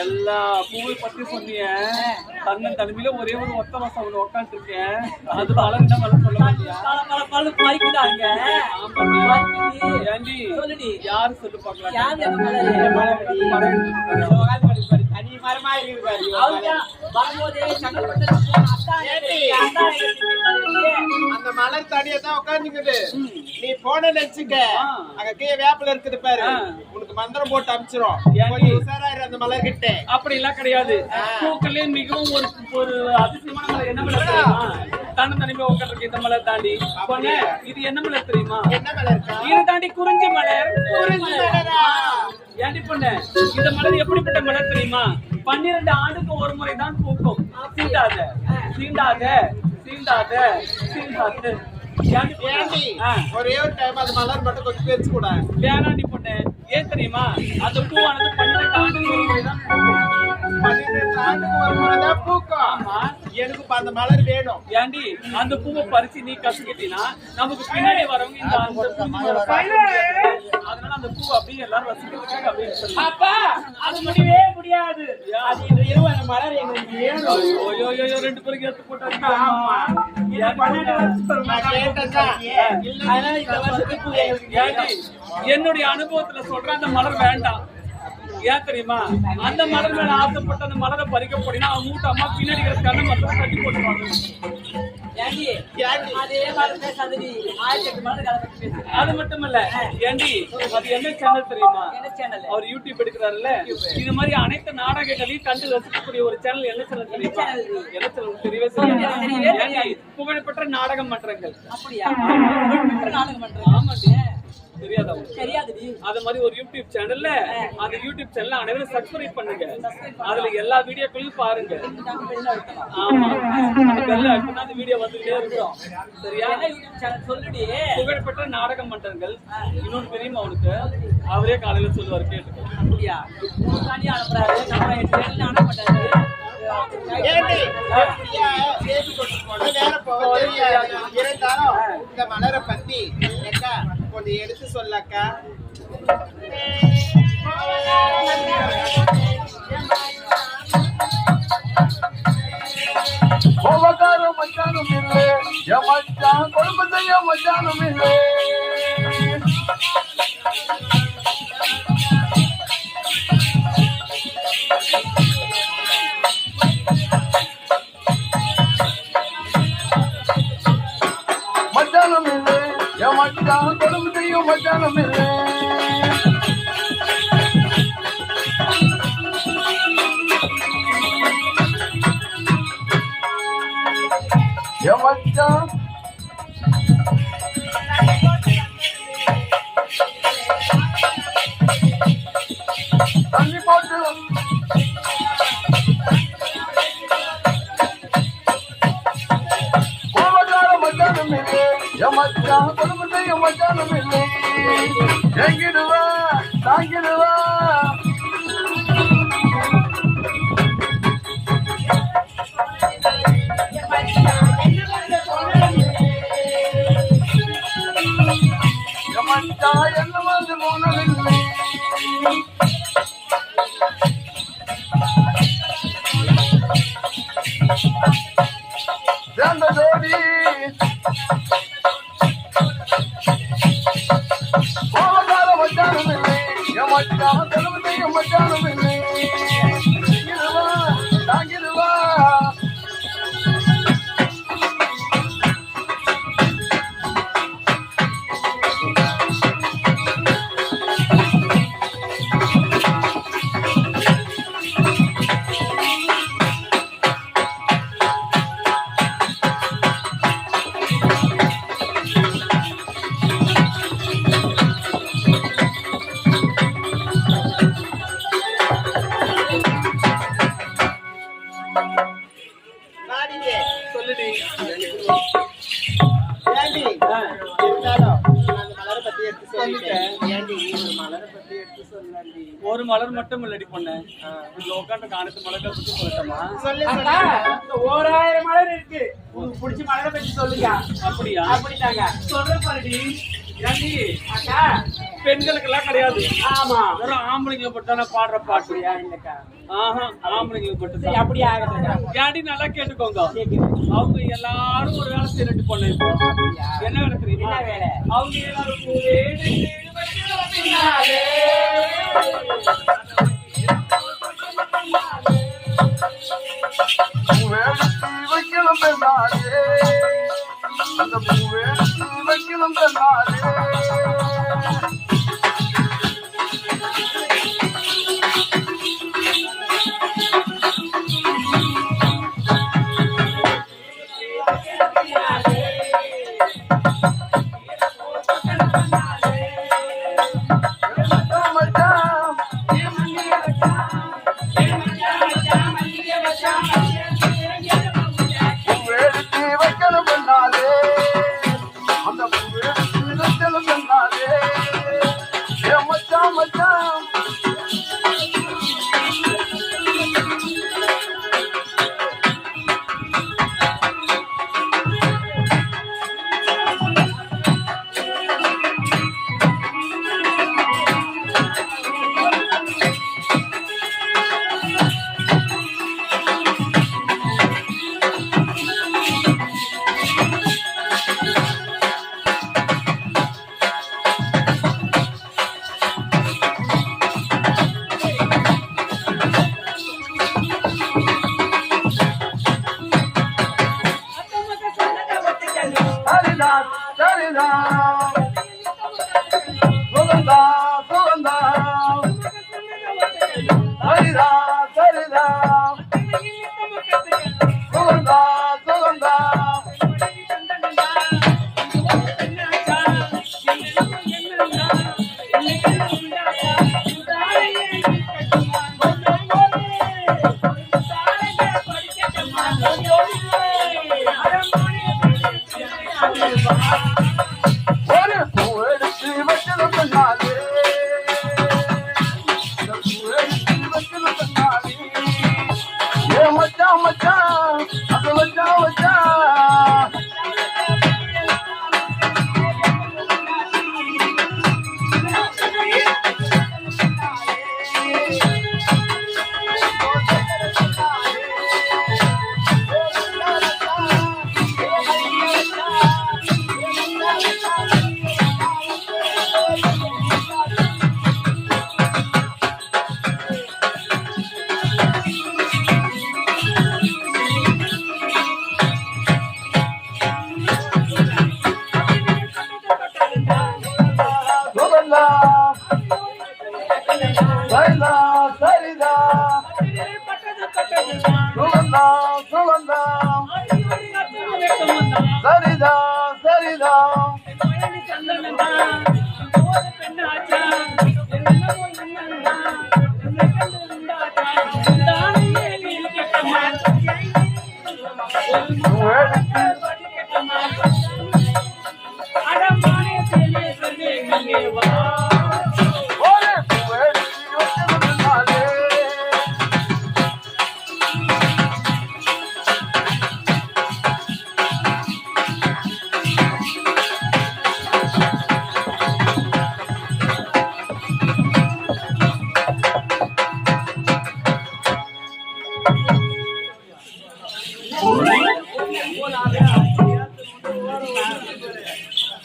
எல்லா பூவை பத்தி சொன்னீங்க. தன்னன் தனிமையில ஒரே ஒரு ஒத்த மாசம் ஒண்ணு உட்காந்து இருக்கேன். அது மலர் என்ன மலர் சொல்ல மாட்டியா? ஏண்டி யாரு சொல்லு பாக்கலாம்? அந்த மலர் தடியை தான் உட்காந்துக்குது. நீ போன நினைச்சுக்க, அங்க கீழே வேப்பில இருக்குது பாரு, உனக்கு மந்திரம் போட்டு அமிச்சிரும். உசாராயிரு அந்த மலர் கிட்ட. அப்படி எல்லாம் கிடையாது. பூக்களே மிகவும் ஒரு அதிசயமான மலர். என்ன மலர் தெரியுமா? தன்னை தனிமையா உட்காந்துருக்கு இந்த மலர் தாண்டி. இது என்ன மலர் தெரியுமா? என்ன மலர்? இது தாண்டி குறிஞ்சி மலர். ஏண்டி பொண்ணு, இந்த மலர் எப்படிப்பட்ட மலர் தெரியுமா? 12 ஆண்டுக்கு ஒரு முறைதான் பூக்கும். சீண்டாத சீண்டாத சீண்டாத சீண்டாத. ஒரே ஒரு டைம் அது மலர் மட்டும் கொஞ்சம் பேச்சு கூட வேணாண்டி பொண்ணு. ஏன் தெரியுமா? அந்த பூவானது 12 ஆண்டுக்கு ஒரு முறைதான் பூக்கும். 12 ஆண்டுக்கு ஒரு முறைதான் பூக்கும். எனக்கு அந்த மலர் வேணும். ஏண்டி அந்த பூவை பறிச்சு நீ கசக்கிட்டீங்கன்னா நமக்கு பின்னாடி வரவங்க இந்த அதனால அந்த பூ அப்படியே எல்லாரும் ரசிக்கிறதுக்காக அப்படியே அப்பா அது முடியவே முடியாது. அது இந்த இரவு அந்த மலர் எங்களுக்கு வேணும். ஐயோ 2 பேருக்கு எடுத்து போட்டாங்க. ஆமா இது 12 அதனால இந்த வருஷத்துக்கு ஏண்டி என்னுடைய அனுபவத்துல சொல்றேன், அந்த மலர் வேண்டாம். ஏன் தெரியுமா? அந்த மலர் மேல ஆசைப்பட்டு அந்த மலரை பறிக்க போனீங்கன்னா அவங்க மூட்ட அம்மா பின்னாடி கண்ணை மட்டும் கட்டி போட்டுருவாங்க. அது மட்டும் இல்ல ஏண்டி, அது என்ன சேனல் தெரியுமா? அவர் யூடியூப் எடுக்கிறாருல்ல, இது மாதிரி அனைத்து நாடகங்களையும் கண்டு ரசிக்கக்கூடிய ஒரு சேனல். என்ன சேனல் தெரியுமா? என்ன சேனல் தெரியவே தெரியாது. புகழ்பெற்ற நாடக மன்றங்கள். ஆமாண்டி, தெரியாதா? தெரியாது. அது மாதிரி ஒரு யூடியூப் சேனல்ல, அந்த யூடியூப் சேனல்ல அனைவரும் சப்ஸ்கிரைப் பண்ணுங்க. அதுல எல்லா வீடியோக்களையும் பாருங்க. ஆமா, அந்த வீடியோ வந்துட்டே இருக்கும். சரியா? சொல்லுடி. புகழ்பெற்ற நாடக மன்றங்கள். இன்னொன்னு தெரியுமா உனக்கு? அவரே காலையில சொல்லுவாரு, கேட்டுக்கோ. அப்படியா? இந்த மலரை பத்தி கொஞ்சம் எடுத்து சொல்லக்கா. மச்சானும் இல்லை மச்சான் குடும்பத்தைய மச்சானும் இல்லை. மச்சானும் இல்லை மச்சான் குடும்பத்தையும் மச்சானும் இல்லை. மச்சான் தண்ணி போட்டு மச்சானும் இல்லை மச்சான் குடும்பத்தையும் மச்சானும் இல்லை. எங்கிடுவா தாங்கிடுவா என்ன வந்து போனதில்லை. சேர்ந்த ஜோடி போவதால மச்சானும் இல்லை மச்சான் தெலுங்கையும் மச்சானும் இல்லை. தாங்கிடுவா ஒரு மலர் மட்டும் இல்லடி பொண்ணு, உட்காந்து அனைத்து மலர்கள் பத்தி சொல்லட்டமா? 1000 மலர் இருக்கு. உங்களுக்கு பிடிச்ச மலரை பத்தி சொல்லுங்க. அப்படியா? அப்படித்தாங்க சொல்ற பாருடி. ஏண்டி அக்கா பெண்களுக்கு எல்லாம் கிடையாது. ஆமா வெறும் ஆம்பளைங்க மட்டும் தான் பாடுற பாட்டு. அப்படியா இல்லக்கா ஆஹா, ஆம்பளைங்களுக்கு மட்டும் சரி தான். அப்படியே ஆகட்டும்க்கா ஏன்டி நல்லா கேட்டுக்கோங்க. கேக்குது அவங்க எல்லாரும் ஒரு வேலை செய்ய ரெண்டு பொண்ணு இப்போ. என்ன வேலை தெரியுமா? என்ன வேலை? அவங்க எல்லாரும் பின்னாலே பூவேடுத்து வைக்கணும் பெண்ணாலே அந்த பூவேடுத்து வைக்கணும் பெண்ணாலே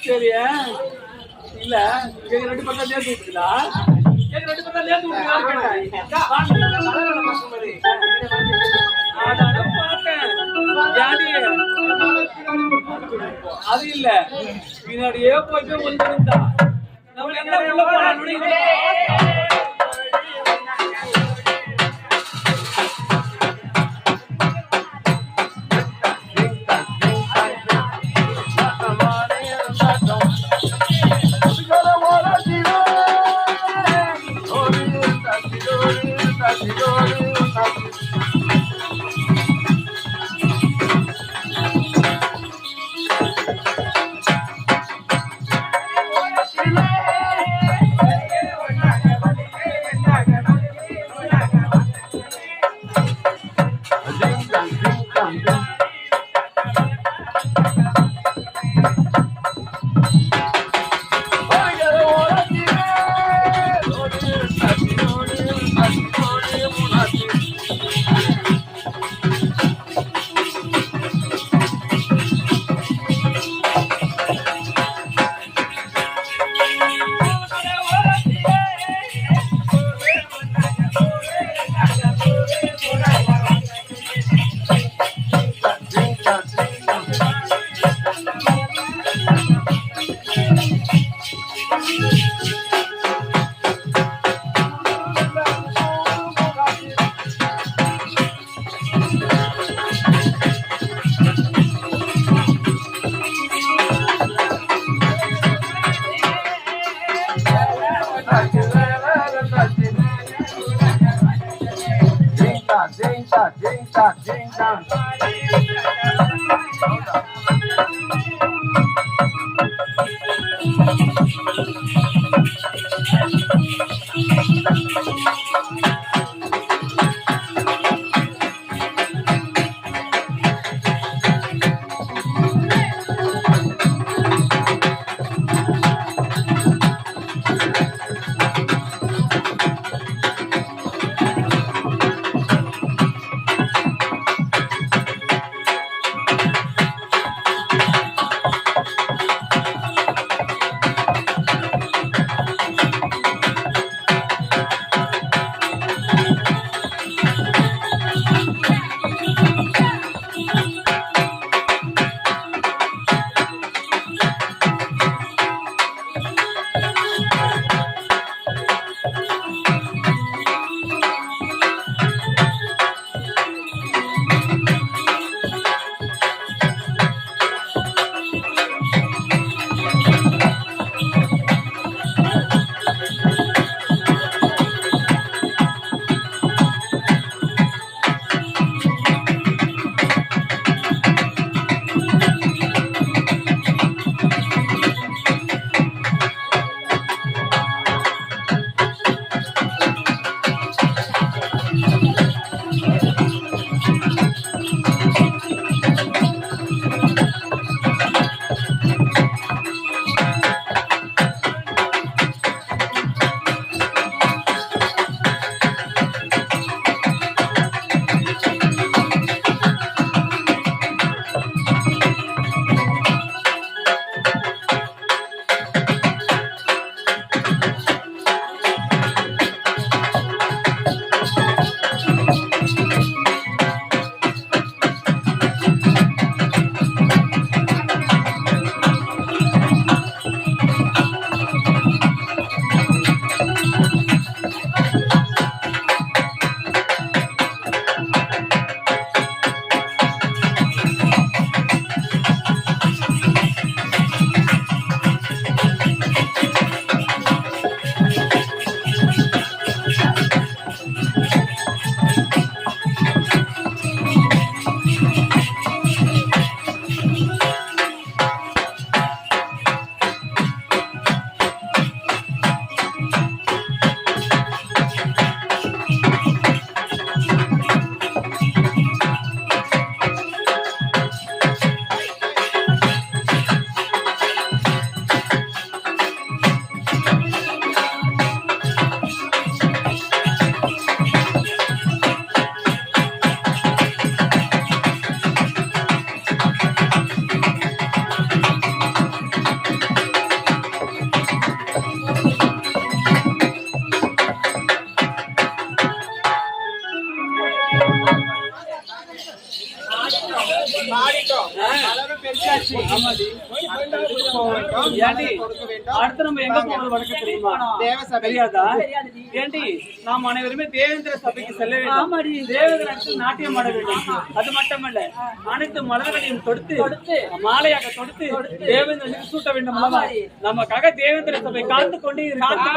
சரியா இல்ல எங்க ரெண்டு பக்கம் நேர்ந்து விட்டுதா எங்க ரெண்டு பக்கம் நேர்ந்து விட்டுதா அது இல்ல பின்னாடியே போயிட்டு வந்துருந்தா நம்ம என்ன உள்ள போறான்னு மாறிட்டோம். அளவு பெருசாச்சு. ஆமாடி. ஏண்டி அடுத்து நம்ம எங்க போறது வழக்கு தெரியுமா? தேவசபை. தெரியாதா? ஏண்டி நாம் அனைவருமே தேவேந்திர சபைக்கு செல்ல வேண்டும். தேவேந்திர நாட்டியம் ஆட வேண்டும். அது மட்டுமல்ல அனைத்து மலர்களையும் தொடுத்து மாலையாக தொடுத்து தேவேந்திரனுக்கு சூட்ட வேண்டும். நமக்காக தேவேந்திர சபை காத்து கொண்டே இருக்கிறது.